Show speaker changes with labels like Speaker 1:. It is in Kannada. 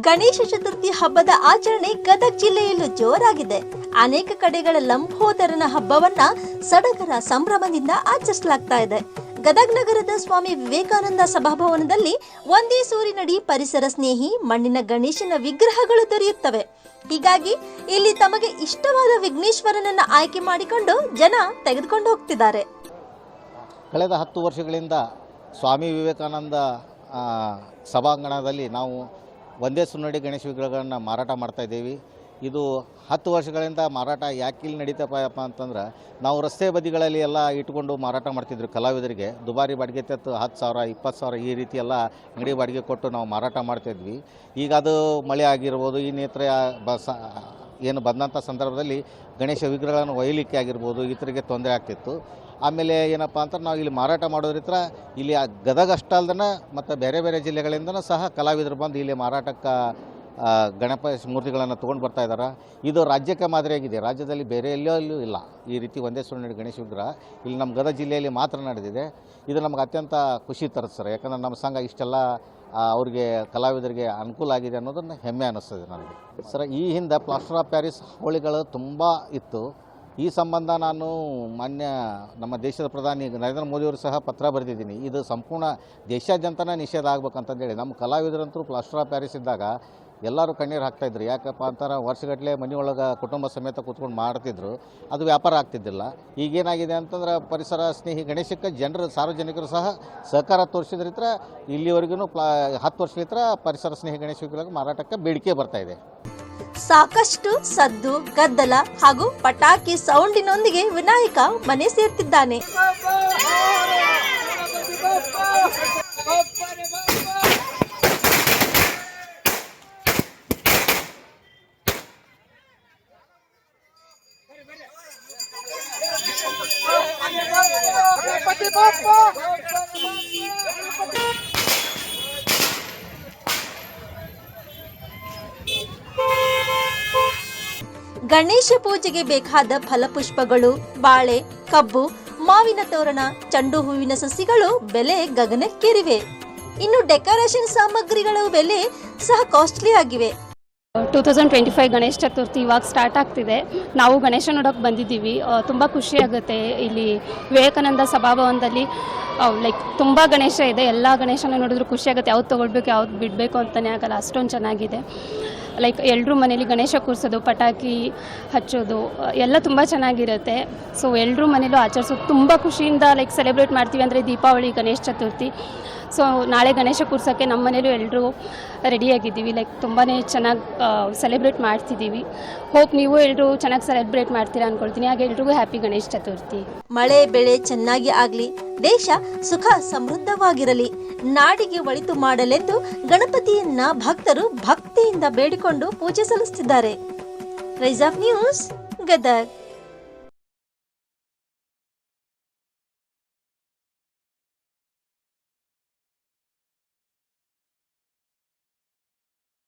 Speaker 1: ಗಣೇಶ ಚತುರ್ಥಿ ಹಬ್ಬದ ಆಚರಣೆ ಗದಗ ಜಿಲ್ಲೆಯಲ್ಲೂ ಜೋರಾಗಿದೆ. ಅನೇಕ ಕಡೆಗಳ ಲಂಬೋದರನ ಹಬ್ಬವನ್ನ ಸಡಗರ ಸಂಭ್ರಮದಿಂದ ಆಚರಿಸಲಾಗ್ತಾ ಇದೆ. ಗದಗ ನಗರದ ಸ್ವಾಮಿ ವಿವೇಕಾನಂದ ಸಭಾಭವನದಲ್ಲಿ ಒಂದೇ ಸೂರಿನಡಿ ಪರಿಸರ ಸ್ನೇಹಿ ಮಣ್ಣಿನ ಗಣೇಶನ ವಿಗ್ರಹಗಳು ದೊರೆಯುತ್ತವೆ. ಹೀಗಾಗಿ ಇಲ್ಲಿ ತಮಗೆ ಇಷ್ಟವಾದ ವಿಘ್ನೇಶ್ವರನನ್ನ ಆಯ್ಕೆ ಮಾಡಿಕೊಂಡು ಜನ ತೆಗೆದುಕೊಂಡು ಹೋಗ್ತಿದ್ದಾರೆ.
Speaker 2: ಕಳೆದ 10 ವರ್ಷಗಳಿಂದ ಸ್ವಾಮಿ ವಿವೇಕಾನಂದ ಸಭಾಂಗಣದಲ್ಲಿ ನಾವು ಒಂದೇ ಸುನ್ನಡಿ ಗಣೇಶ ವಿಗ್ರಹಗಳನ್ನು ಮಾರಾಟ ಮಾಡ್ತಾ ಇದ್ದೀವಿ. ಇದು 10 ವರ್ಷಗಳಿಂದ ಮಾರಾಟ ಯಾಕೆ ಇಲ್ಲಿ ನಡೀತಪ್ಪ ಅಂತಂದ್ರೆ, ನಾವು ರಸ್ತೆ ಬದಿಗಳಲ್ಲಿ ಎಲ್ಲ ಇಟ್ಕೊಂಡು ಮಾರಾಟ ಮಾಡ್ತಿದ್ರು ಕಲಾವಿದರಿಗೆ. ದುಬಾರಿ ಬಾಡಿಗೆ ತೆತ್ತು 10,000 20,000 ಈ ರೀತಿ ಎಲ್ಲ ಅಂಗಡಿ ಬಾಡಿಗೆ ಕೊಟ್ಟು ನಾವು ಮಾರಾಟ ಮಾಡ್ತಾಯಿದ್ವಿ. ಈಗ ಅದು ಮಳೆ ಆಗಿರ್ಬೋದು, ಈ ನೇತ್ರ ಏನು ಬಂದಂಥ ಸಂದರ್ಭದಲ್ಲಿ ಗಣೇಶ ವಿಗ್ರಹಗಳನ್ನು ಒಯ್ಯಲಿಕ್ಕೆ ಆಗಿರ್ಬೋದು, ಇತರಿಗೆ ತೊಂದರೆ ಆಗ್ತಿತ್ತು. ಆಮೇಲೆ ಏನಪ್ಪ ಅಂತ ನಾವು ಇಲ್ಲಿ ಮಾರಾಟ ಮಾಡೋದ್ರಿಂದ ಇಲ್ಲಿ ಗದಗ ಅಷ್ಟಲ್ದನ ಮತ್ತು ಬೇರೆ ಬೇರೆ ಜಿಲ್ಲೆಗಳಿಂದನೂ ಸಹ ಕಲಾವಿದರು ಬಂದು ಇಲ್ಲಿ ಮಾರಾಟಕ್ಕೆ ಗಣಪತಿ ಮೂರ್ತಿಗಳನ್ನು ತೊಗೊಂಡು ಬರ್ತಾ ಇದ್ದಾರೆ. ಇದು ರಾಜ್ಯಕ್ಕೆ ಮಾದರಿಯಾಗಿದೆ. ರಾಜ್ಯದಲ್ಲಿ ಬೇರೆ ಎಲ್ಲೂ ಇಲ್ಲ ಈ ರೀತಿ ಒಂದೇ ಸುನ್ನಡಿ ಗಣೇಶ ವಿಗ್ರಹ. ಇಲ್ಲಿ ನಮ್ಮ ಗದಗ ಜಿಲ್ಲೆಯಲ್ಲಿ ಮಾತ್ರ ನಡೆದಿದೆ. ಇದು ನಮ್ಗೆ ಅತ್ಯಂತ ಖುಷಿ ತರುತ್ತೆ ಸರ್. ಯಾಕಂದರೆ ನಮ್ಮ ಸಂಘ ಇಷ್ಟೆಲ್ಲ ಅವ್ರಿಗೆ ಕಲಾವಿದರಿಗೆ ಅನುಕೂಲ ಆಗಿದೆ ಅನ್ನೋದನ್ನು ಹೆಮ್ಮೆ ಅನ್ನಿಸ್ತದೆ ನನಗೆ ಸರ್. ಈ ಹಿಂದೆ ಪ್ಲಾಸ್ಟರ್ ಆಫ್ ಪ್ಯಾರಿಸ್ ಹೋಳಿಗಳು ತುಂಬ ಇತ್ತು. ಈ ಸಂಬಂಧ ನಾನು ಮಾನ್ಯ ನಮ್ಮ ದೇಶದ ಪ್ರಧಾನಿ ನರೇಂದ್ರ ಮೋದಿಯವರು ಸಹ ಪತ್ರ ಬರೆದಿದ್ದೀನಿ. ಇದು ಸಂಪೂರ್ಣ ದೇಶಾದ್ಯಂತನೇ ನಿಷೇಧ ಆಗ್ಬೇಕಂತಂದೇಳಿ. ನಮ್ಮ ಕಲಾವಿದರಂತೂ ಪ್ಲಾಸ್ಟರ್ ಆಫ್ ಪ್ಯಾರಿಸ್ ಇದ್ದಾಗ ಎಲ್ಲರೂ ಕಣ್ಣೀರು ಹಾಕ್ತಾಯಿದ್ರು. ಯಾಕಪ್ಪ ಅಂತಾರೆ, ವರ್ಷಗಟ್ಟಲೆ ಮನೆಯೊಳಗೆ ಕುಟುಂಬ ಸಮೇತ ಕೂತ್ಕೊಂಡು ಮಾಡ್ತಿದ್ರು, ಅದು ವ್ಯಾಪಾರ ಆಗ್ತಿದ್ದಿಲ್ಲ. ಈಗೇನಾಗಿದೆ ಅಂತಂದ್ರೆ ಪರಿಸರ ಸ್ನೇಹಿ ಗಣೇಶಕ್ಕೆ ಸಾರ್ವಜನಿಕರು ಸಹ ಸಹಕಾರ ತೋರಿಸಿದ್ರಿತ್ರ ಇಲ್ಲಿವರೆಗೂ 10 ವರ್ಷಲಿತ್ರ ಪರಿಸರ ಸ್ನೇಹಿ ಗಣೇಶ ವಿಗ್ರಹ ಮಾರಾಟಕ್ಕೆ ಬೇಡಿಕೆ ಬರ್ತಾ ಇದೆ.
Speaker 1: ಸಾಕಷ್ಟು ಸದ್ದು, ಗದ್ದಲ ಹಾಗೂ ಪಟಾಕಿ ಸೌಂಡಿನೊಂದಿಗೆ ವಿನಾಯಕ ಮನೆ ಸೇರ್ತಿದ್ದಾನೆ. ಗಣೇಶ ಪೂಜೆಗೆ ಬೇಕಾದ ಫಲಪುಷ್ಪಗಳು, ಬಾಳೆ, ಕಬ್ಬು, ಮಾವಿನ ತೋರಣ, ಚೆಂಡು ಹೂವಿನ ಸಸಿಗಳು ಬೆಲೆ ಗಗನಕ್ಕೇರಿವೆ. ಇನ್ನು ಡೆಕೋರೇಷನ್ ಸಾಮಗ್ರಿಗಳ ಬೆಲೆ ಸಹ ಕಾಸ್ಟ್ಲಿ ಆಗಿವೆ.
Speaker 3: 2025 ಗಣೇಶ ಚತುರ್ಥಿ ಇವಾಗ ಸ್ಟಾರ್ಟ್ ಆಗ್ತಿದೆ. ನಾವು ಗಣೇಶ ನೋಡೋಕೆ ಬಂದಿದ್ದೀವಿ. ತುಂಬ ಖುಷಿಯಾಗುತ್ತೆ. ಇಲ್ಲಿ ವಿವೇಕಾನಂದ ಸಭಾಭವನದಲ್ಲಿ ತುಂಬ ಗಣೇಶ ಇದೆ. ಎಲ್ಲ ಗಣೇಶನ ನೋಡಿದ್ರು ಖುಷಿಯಾಗುತ್ತೆ. ಯಾವ್ದು ತೊಗೊಳ್ಬೇಕು ಯಾವ್ದು ಬಿಡಬೇಕು ಅಂತಲೇ ಆಗಲ್ಲ, ಅಷ್ಟೊಂದು ಚೆನ್ನಾಗಿದೆ. ಎಲ್ಲರೂ ಮನೇಲಿ ಗಣೇಶ ಕೂರಿಸೋದು, ಪಟಾಕಿ ಹಚ್ಚೋದು ಎಲ್ಲ ತುಂಬ ಚೆನ್ನಾಗಿರುತ್ತೆ. ಸೊ ಎಲ್ಲರೂ ಮನೇಲೂ ಆಚರಿಸೋದು ತುಂಬ ಖುಷಿಯಿಂದ ಸೆಲೆಬ್ರೇಟ್ ಮಾಡ್ತೀವಿ. ಅಂದರೆ ದೀಪಾವಳಿ, ಗಣೇಶ ಚತುರ್ಥಿ. ಸೊ ನಾಳೆ ಗಣೇಶ ಕೂರ್ಸೋಕ್ಕೆ ನಮ್ಮ ಮನೇಲೂ ಎಲ್ಲರೂ ರೆಡಿಯಾಗಿದ್ದೀವಿ. ತುಂಬಾ ಚೆನ್ನಾಗಿ ಸೆಲೆಬ್ರೇಟ್ ಮಾಡ್ತಿದ್ದೀವಿ. ಹೋಪ್ ನೀವು ಎಲ್ಲರೂ ಚೆನ್ನಾಗಿ ಸೆಲೆಬ್ರೇಟ್ ಮಾಡ್ತೀರಾ ಅಂದ್ಕೊಳ್ತೀನಿ. ಹಾಗೆ ಎಲ್ರಿಗೂ ಹ್ಯಾಪಿ ಗಣೇಶ ಚತುರ್ಥಿ.
Speaker 1: ಮಳೆ ಬೆಳೆ ಚೆನ್ನಾಗಿ ಆಗಲಿ, ದೇಶ ಸುಖ ಸಮೃದ್ಧವಾಗಿರಲಿ, ನಾಡಿಗೆ ಒಳಿತು ಮಾಡಲೆಂದು ಗಣಪತಿಯನ್ನ ಭಕ್ತರು ಭಕ್ತಿಯಿಂದ ಬೇಡಿಕೊಂಡು ಪೂಜೆ ಸಲ್ಲಿಸುತ್ತಿದ್ದಾರೆ. Rise of news, Gadag.